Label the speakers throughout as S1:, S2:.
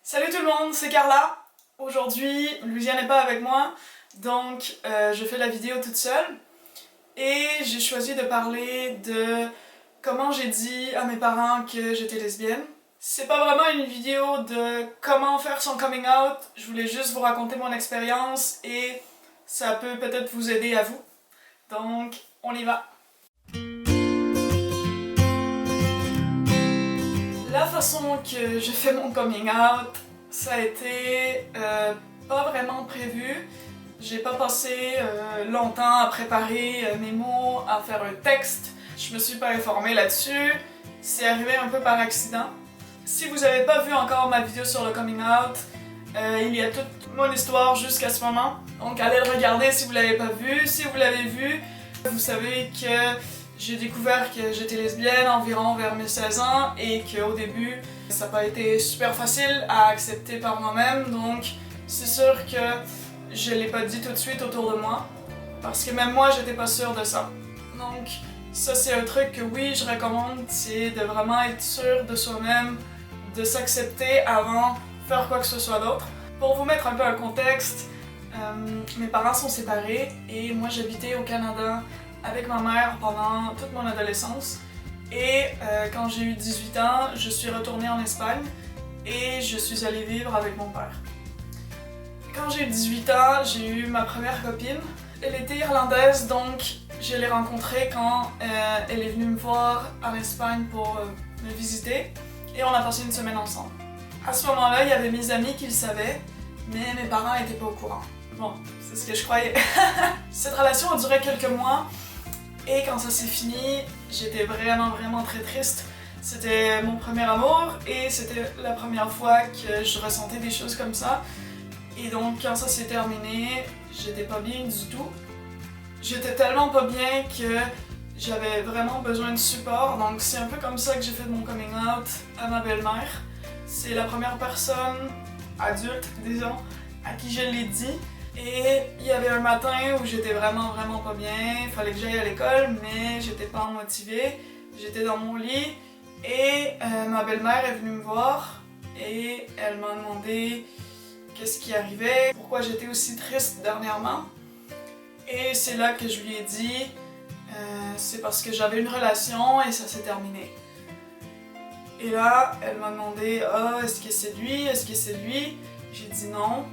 S1: Salut tout le monde, c'est Carla. Aujourd'hui, Louisiane n'est pas avec moi, donc je fais la vidéo toute seule. Et j'ai choisi de parler de comment j'ai dit à mes parents que j'étais lesbienne. C'est pas vraiment une vidéo de comment faire son coming out, je voulais juste vous raconter mon expérience et ça peut peut-être vous aider à vous. Donc, on y va. La façon que j'ai fait mon coming out, ça a été pas vraiment prévu. J'ai pas passé longtemps à préparer mes mots, à faire un texte. Je me suis pas informée là-dessus. C'est arrivé un peu par accident. Si vous avez pas vu encore ma vidéo sur le coming out, il y a toute mon histoire jusqu'à ce moment. Donc allez le regarder si vous l'avez pas vu. Si vous l'avez vu, vous savez que j'ai découvert que j'étais lesbienne environ vers mes 16 ans et qu'au début, ça n'a pas été super facile à accepter par moi-même, donc c'est sûr que je l'ai pas dit tout de suite autour de moi, parce que même moi, j'étais pas sûre de ça. Donc ça, c'est un truc que oui, je recommande, c'est de vraiment être sûr de soi-même, de s'accepter avant de faire quoi que ce soit d'autre. Pour vous mettre un peu un contexte, mes parents sont séparés et moi, j'habitais au Canada avec ma mère pendant toute mon adolescence. Et quand j'ai eu 18 ans, je suis retournée en Espagne et je suis allée vivre avec mon père. Quand j'ai eu 18 ans, j'ai eu ma première copine. Elle était irlandaise, donc je l'ai rencontrée quand elle est venue me voir en Espagne pour me visiter et on a passé une semaine ensemble. À ce moment-là, il y avait mes amis qui le savaient, mais mes parents n'étaient pas au courant. Bon, c'est ce que je croyais. Cette relation a duré quelques mois. Et quand ça s'est fini, j'étais vraiment très triste. C'était mon premier amour et c'était la première fois que je ressentais des choses comme ça. Et donc quand ça s'est terminé, j'étais pas bien du tout. J'étais tellement pas bien que j'avais vraiment besoin de support. Donc c'est un peu comme ça que j'ai fait mon coming out à ma belle-mère. C'est la première personne adulte, disons, à qui je l'ai dit. Et il y avait un matin où j'étais vraiment pas bien, il fallait que j'aille à l'école, mais j'étais pas motivée, j'étais dans mon lit et ma belle-mère est venue me voir et elle m'a demandé qu'est-ce qui arrivait, pourquoi j'étais aussi triste dernièrement. Et c'est là que je lui ai dit, c'est parce que j'avais une relation et ça s'est terminé. Et là, elle m'a demandé, ah, est-ce que c'est lui, est-ce que c'est lui? J'ai dit non.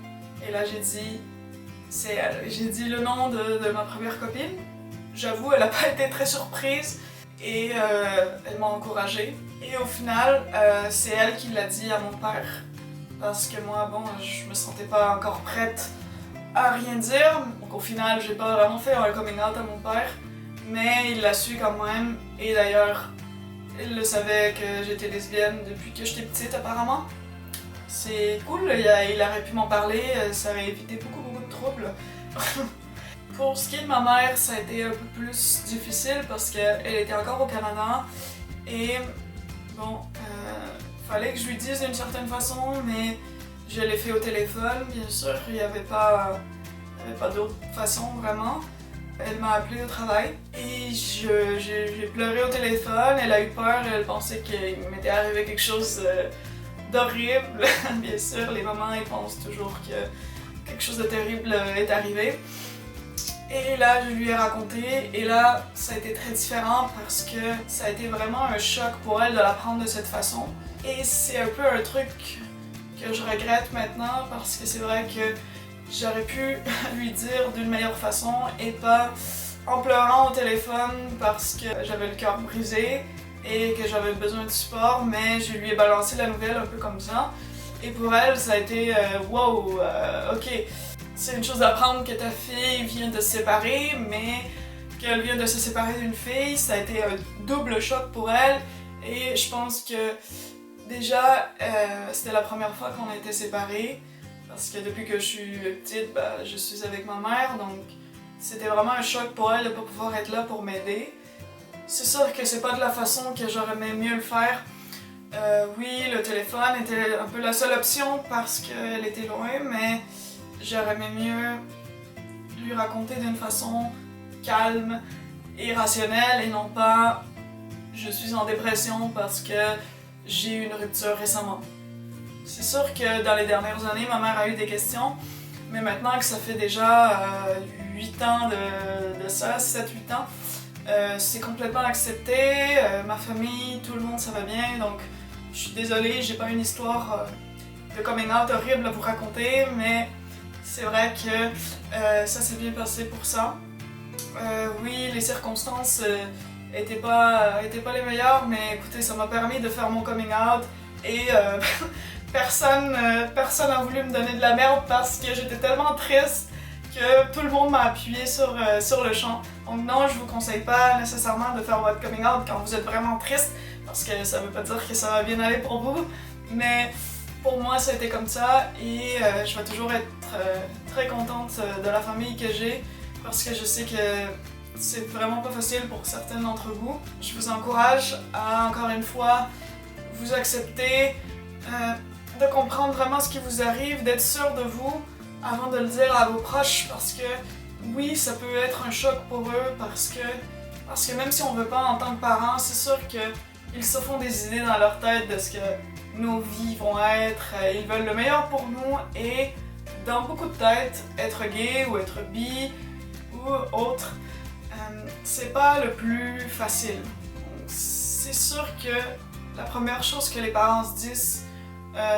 S1: Et là, j'ai dit, c'est elle. J'ai dit le nom de ma première copine. J'avoue, elle n'a pas été très surprise et elle m'a encouragée. Et au final, c'est elle qui l'a dit à mon père. Parce que moi, bon, je me sentais pas encore prête à rien dire. Donc au final, j'ai pas vraiment fait un coming out à mon père. Mais il l'a su quand même. Et d'ailleurs, il le savait que j'étais lesbienne depuis que j'étais petite apparemment. C'est cool, il aurait pu m'en parler, ça aurait évité beaucoup de troubles. Pour ce qui est de ma mère, ça a été un peu plus difficile parce qu'elle était encore au Canada et bon, fallait que je lui dise d'une certaine façon, mais je l'ai fait au téléphone, bien sûr, il n'y avait pas d'autre façon vraiment. Elle m'a appelé au travail et j'ai pleuré au téléphone, elle a eu peur, elle pensait qu'il m'était arrivé quelque chose d'horrible. Bien sûr, les mamans ils pensent toujours que quelque chose de terrible est arrivé. Et là, je lui ai raconté, et là, ça a été très différent parce que ça a été vraiment un choc pour elle de l'apprendre de cette façon. Et c'est un peu un truc que je regrette maintenant parce que c'est vrai que j'aurais pu lui dire d'une meilleure façon et pas en pleurant au téléphone parce que j'avais le cœur brisé et que j'avais besoin de support, mais je lui ai balancé la nouvelle un peu comme ça. Et pour elle, ça a été wow, ok, c'est une chose d'apprendre que ta fille vient de se séparer, mais qu'elle vient de se séparer d'une fille, ça a été un double choc pour elle. Et je pense que déjà, c'était la première fois qu'on a été séparés, parce que depuis que je suis petite, je suis avec ma mère, donc c'était vraiment un choc pour elle de ne pas pouvoir être là pour m'aider. C'est sûr que c'est pas de la façon que j'aurais aimé mieux le faire. Oui, le téléphone était un peu la seule option parce qu'elle était loin, mais j'aurais aimé mieux lui raconter d'une façon calme et rationnelle et non pas je suis en dépression parce que j'ai eu une rupture récemment. C'est sûr que dans les dernières années, ma mère a eu des questions, mais maintenant que ça fait déjà 8 ans de ça, 7-8 ans, c'est complètement accepté, ma famille, tout le monde ça va bien, donc je suis désolée, j'ai pas une histoire de coming out horrible à vous raconter, mais c'est vrai que ça s'est bien passé pour ça. Oui, les circonstances étaient pas les meilleures, mais écoutez, ça m'a permis de faire mon coming out et personne n'a voulu me donner de la merde parce que j'étais tellement triste que tout le monde m'a appuyé sur le champ. Donc non, je vous conseille pas nécessairement de faire votre coming out quand vous êtes vraiment triste, parce que ça veut pas dire que ça va bien aller pour vous, mais pour moi ça a été comme ça et je vais toujours être très contente de la famille que j'ai, parce que je sais que c'est vraiment pas facile pour certaines d'entre vous. Je vous encourage à, encore une fois, vous accepter, de comprendre vraiment ce qui vous arrive, d'être sûr de vous avant de le dire à vos proches, parce que oui, ça peut être un choc pour eux, parce que même si on veut pas en tant que parents, c'est sûr qu'ils se font des idées dans leur tête de ce que nos vies vont être, ils veulent le meilleur pour nous, et dans beaucoup de têtes, être gay ou être bi ou autre, c'est pas le plus facile. C'est sûr que la première chose que les parents se disent,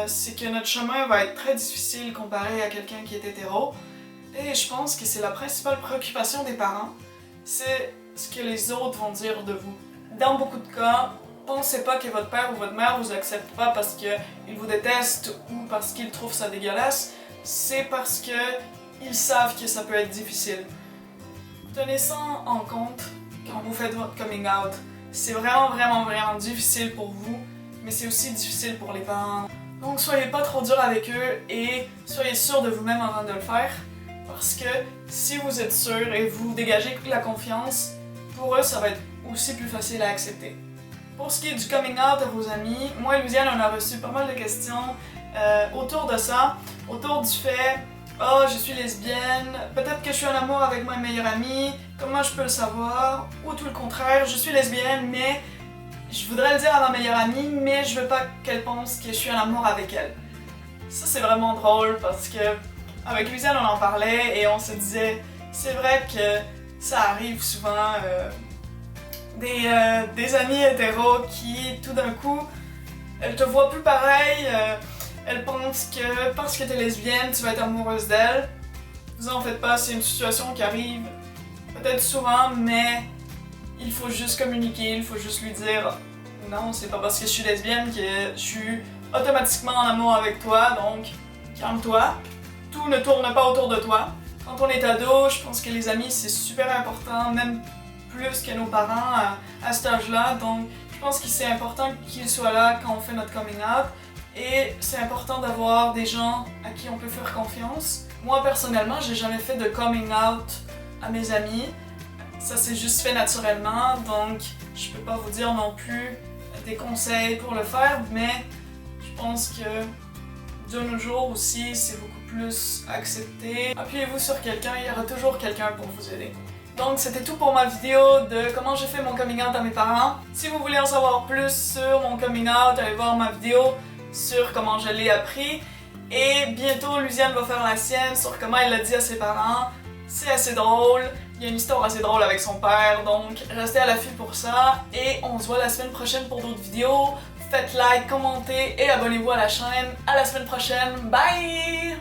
S1: c'est que notre chemin va être très difficile comparé à quelqu'un qui est hétéro. Et je pense que c'est la principale préoccupation des parents, c'est ce que les autres vont dire de vous. Dans beaucoup de cas, pensez pas que votre père ou votre mère vous accepte pas parce qu'ils vous détestent ou parce qu'ils trouvent ça dégueulasse, c'est parce qu'ils savent que ça peut être difficile. Tenez ça en compte quand vous faites votre coming out. C'est vraiment difficile pour vous, mais c'est aussi difficile pour les parents. Donc soyez pas trop dur avec eux et soyez sûr de vous-même avant de le faire, parce que si vous êtes sûr et vous dégagez la confiance, pour eux ça va être aussi plus facile à accepter. Pour ce qui est du coming out à vos amis, moi et Louisiane on a reçu pas mal de questions autour de ça, autour du fait « Oh, je suis lesbienne, peut-être que je suis en amour avec ma meilleure amie, comment je peux le savoir? » Ou tout le contraire, « Je suis lesbienne, mais je voudrais le dire à ma meilleure amie, mais je veux pas qu'elle pense que je suis en amour avec elle. » Ça c'est vraiment drôle parce que avec Louisiane on en parlait et on se disait « C'est vrai que ça arrive souvent, des amis hétéros qui tout d'un coup, elles te voient plus pareil, elle pense que parce que t'es lesbienne, tu vas être amoureuse d'elle. Vous en faites pas, c'est une situation qui arrive peut-être souvent, mais il faut juste communiquer, il faut juste lui dire non, c'est pas parce que je suis lesbienne que je suis automatiquement en amour avec toi, donc calme-toi. Tout ne tourne pas autour de toi. Quand on est ado, je pense que les amis c'est super important, même plus que nos parents à cet âge-là, donc je pense que c'est important qu'ils soient là quand on fait notre coming out. Et c'est important d'avoir des gens à qui on peut faire confiance. Moi personnellement, j'ai jamais fait de coming out à mes amis. Ça s'est juste fait naturellement, donc je peux pas vous dire non plus des conseils pour le faire, mais je pense que de nos jours aussi, c'est beaucoup plus accepté. Appuyez-vous sur quelqu'un, il y aura toujours quelqu'un pour vous aider. Donc c'était tout pour ma vidéo de comment j'ai fait mon coming out à mes parents. Si vous voulez en savoir plus sur mon coming out, allez voir ma vidéo sur comment je l'ai appris, et bientôt Louisiane va faire la sienne sur comment elle l'a dit à ses parents. C'est assez drôle, il y a une histoire assez drôle avec son père, donc restez à l'affût pour ça et on se voit la semaine prochaine pour d'autres vidéos. Faites like, commentez et abonnez-vous à la chaîne. À la semaine prochaine, bye!